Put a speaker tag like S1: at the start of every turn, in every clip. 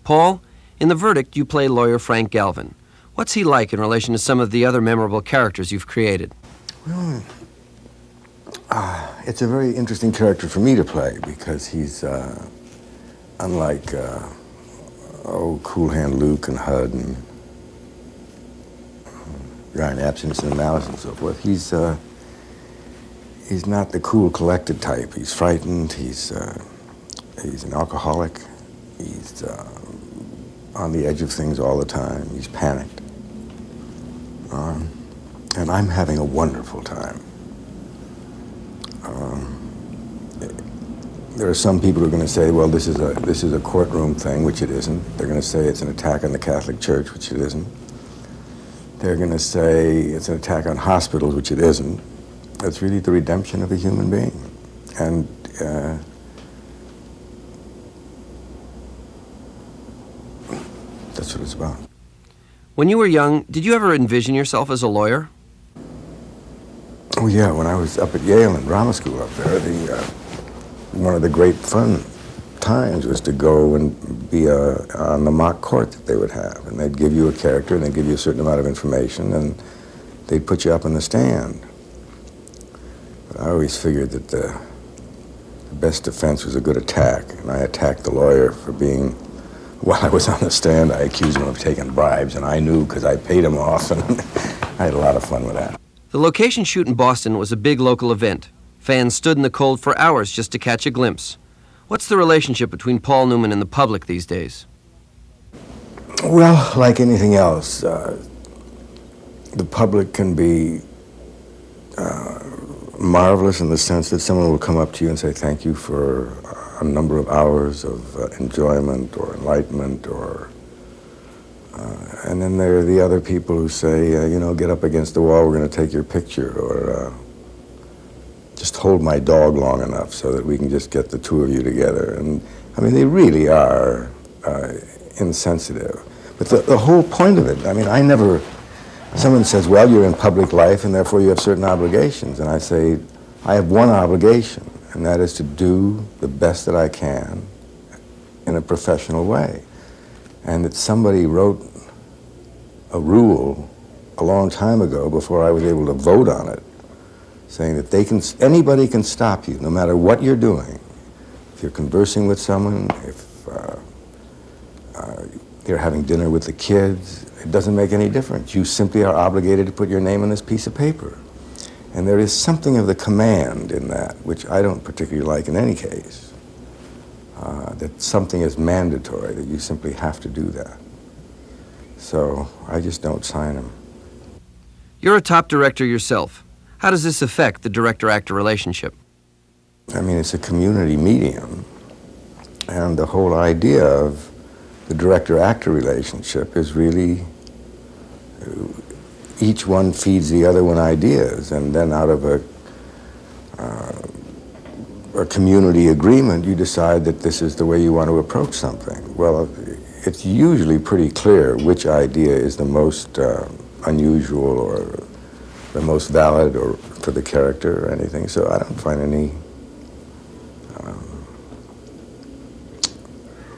S1: Paul, in The Verdict, you play lawyer Frank Galvin. What's he like in relation to some of the other memorable characters you've created?
S2: Well, it's a very interesting character for me to play because he's unlike Cool Hand Luke and Hud and Ryan Absence and Malice and so forth. He's not the cool, collected type. He's frightened. He's an alcoholic. He's on the edge of things all the time. He's panicked. And I'm having a wonderful time. There are some people who are going to say, well, this is a courtroom thing, which it isn't. They're going to say it's an attack on the Catholic Church, which it isn't. They're going to say it's an attack on hospitals, which it isn't. It's really the redemption of a human being. And that's what it's about.
S1: When you were young, did you ever envision yourself as a lawyer?
S2: Oh, yeah, when I was up at Yale in drama school up there, one of the great fun times was to go and be on the mock court that they would have. And they'd give you a character, and they'd give you a certain amount of information, and they'd put you up in the stand. But I always figured that the best defense was a good attack, and I attacked the lawyer for being, while I was on the stand, I accused him of taking bribes, and I knew because I paid him off, and I had a lot of fun with that.
S1: The location shoot in Boston was a big local event. Fans stood in the cold for hours just to catch a glimpse. What's the relationship between Paul Newman and the public these days?
S2: Well, like anything else, the public can be marvelous in the sense that someone will come up to you and say thank you for a number of hours of enjoyment or enlightenment, and then there are the other people who say, get up against the wall, we're going to take your picture, or just hold my dog long enough so that we can just get the two of you together. And I mean, they really are insensitive. But the whole point of it, someone says, well, you're in public life and therefore you have certain obligations. And I say, I have one obligation, and that is to do the best that I can in a professional way. And that somebody wrote a rule a long time ago before I was able to vote on it, saying that anybody can stop you, no matter what you're doing. If you're conversing with someone, if you're having dinner with the kids, it doesn't make any difference. You simply are obligated to put your name on this piece of paper. And there is something of the command in that, which I don't particularly like in any case, that something is mandatory, that you simply have to do that. So I just don't sign them.
S1: You're a top director yourself. How does this affect the director-actor relationship?
S2: I mean, it's a community medium, and the whole idea of the director-actor relationship is really each one feeds the other one ideas, and then out of a community agreement, you decide that this is the way you want to approach something. Well, it's usually pretty clear which idea is the most unusual or the most valid or for the character or anything, so I don't find any,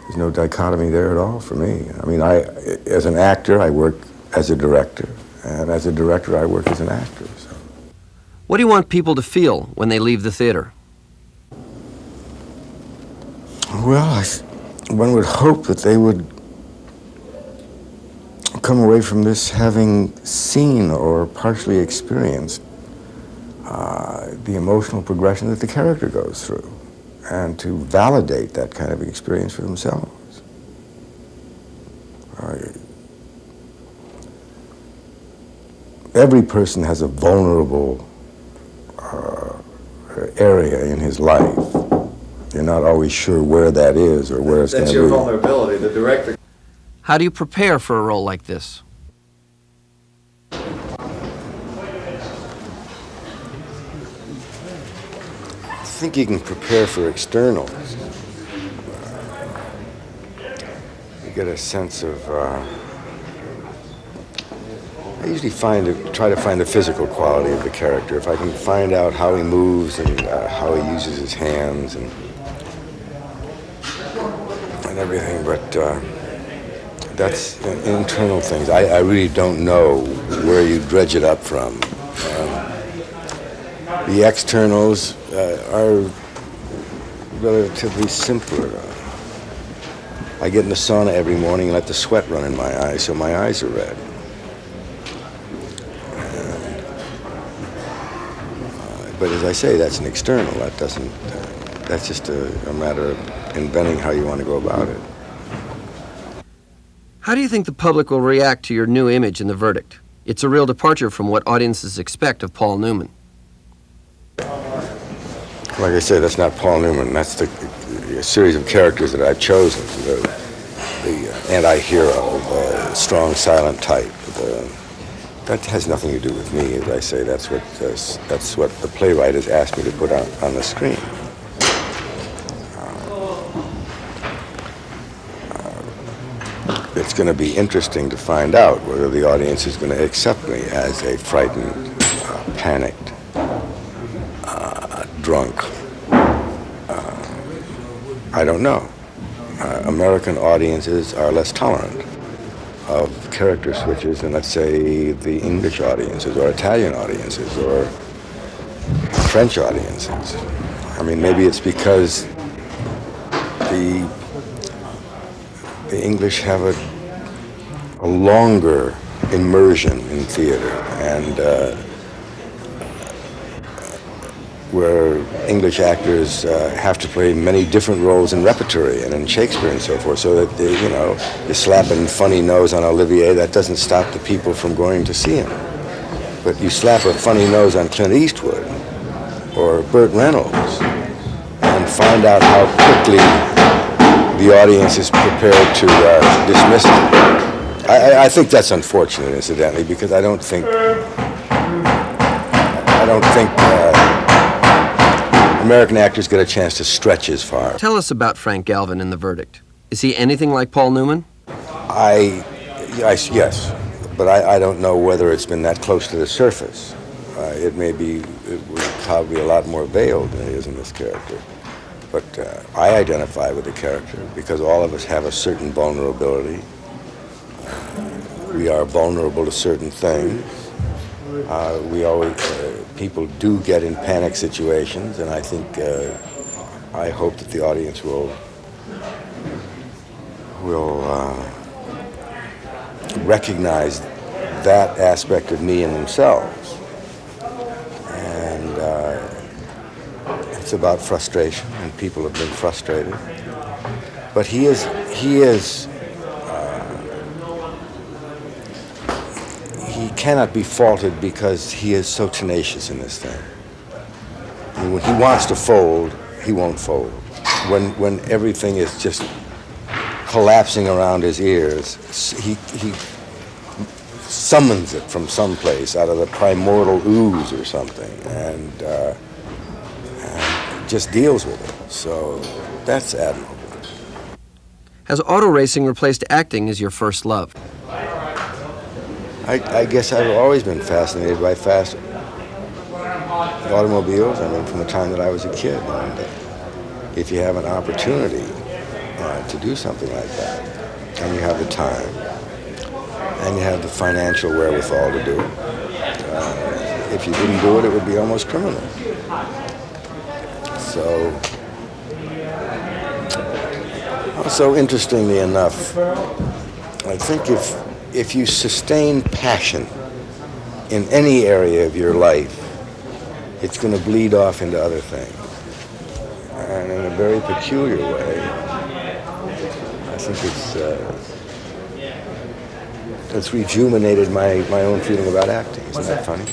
S2: there's no dichotomy there at all for me. I mean, as an actor, I work as a director, and as a director, I work as an actor. So.
S1: What do you want people to feel when they leave the theater?
S2: Well, one would hope that they would come away from this having seen or partially experienced the emotional progression that the character goes through, and to validate that kind of experience for themselves. Every person has a vulnerable area in his life. You're not always sure where that is or where it's going to be.
S3: That's your vulnerability, the director.
S1: How do you prepare for a role like this?
S2: I think you can prepare for externals. You get a sense of, I usually try to find the physical quality of the character. If I can find out how he moves and how he uses his hands and everything, but that's internal things. I really don't know where you dredge it up from. The externals are relatively simpler. I get in the sauna every morning and let the sweat run in my eyes, so my eyes are red. But as I say, that's an external. That doesn't. That's just a matter of inventing how you want to go about it.
S1: How do you think the public will react to your new image in the verdict? It's a real departure from what audiences expect of Paul Newman.
S2: Like I say, that's not Paul Newman. That's the series of characters that I've chosen. The anti-hero, the strong, silent type. That has nothing to do with me. As I say, that's what the playwright has asked me to put on the screen. It's going to be interesting to find out whether the audience is going to accept me as a frightened, panicked, drunk. I don't know. American audiences are less tolerant of character switches than, let's say, the English audiences or Italian audiences or French audiences. I mean, maybe it's because the English have a longer immersion in theater, and where English actors have to play many different roles in repertory and in Shakespeare and so forth, so that you slap a funny nose on Olivier, that doesn't stop the people from going to see him. But you slap a funny nose on Clint Eastwood or Burt Reynolds and find out how quickly the audience is prepared to dismiss it. I think that's unfortunate, incidentally, because I don't think American actors get a chance to stretch as far.
S1: Tell us about Frank Galvin in the verdict. Is he anything like Paul Newman?
S2: Yes, but I don't know whether it's been that close to the surface. It was probably a lot more veiled than it is in this character. But I identify with the character because all of us have a certain vulnerability. We are vulnerable to certain things. People do get in panic situations, and I think, I hope that the audience will recognize that aspect of me in themselves. And it's about frustration, and people have been frustrated. But he cannot be faulted because he is so tenacious in this thing. I mean, when he wants to fold, he won't fold. When everything is just collapsing around his ears, he summons it from someplace out of the primordial ooze or something, and just deals with it. So that's admirable.
S1: Has auto racing replaced acting as your first love?
S2: I guess I've always been fascinated by fast automobiles. I mean, from the time that I was a kid. And if you have an opportunity to do something like that, and you have the time, and you have the financial wherewithal to do it, if you didn't do it, it would be almost criminal. So interestingly enough, I think if you sustain passion in any area of your life, it's going to bleed off into other things. And in a very peculiar way, I think it's rejuvenated my own feeling about acting. Isn't that funny?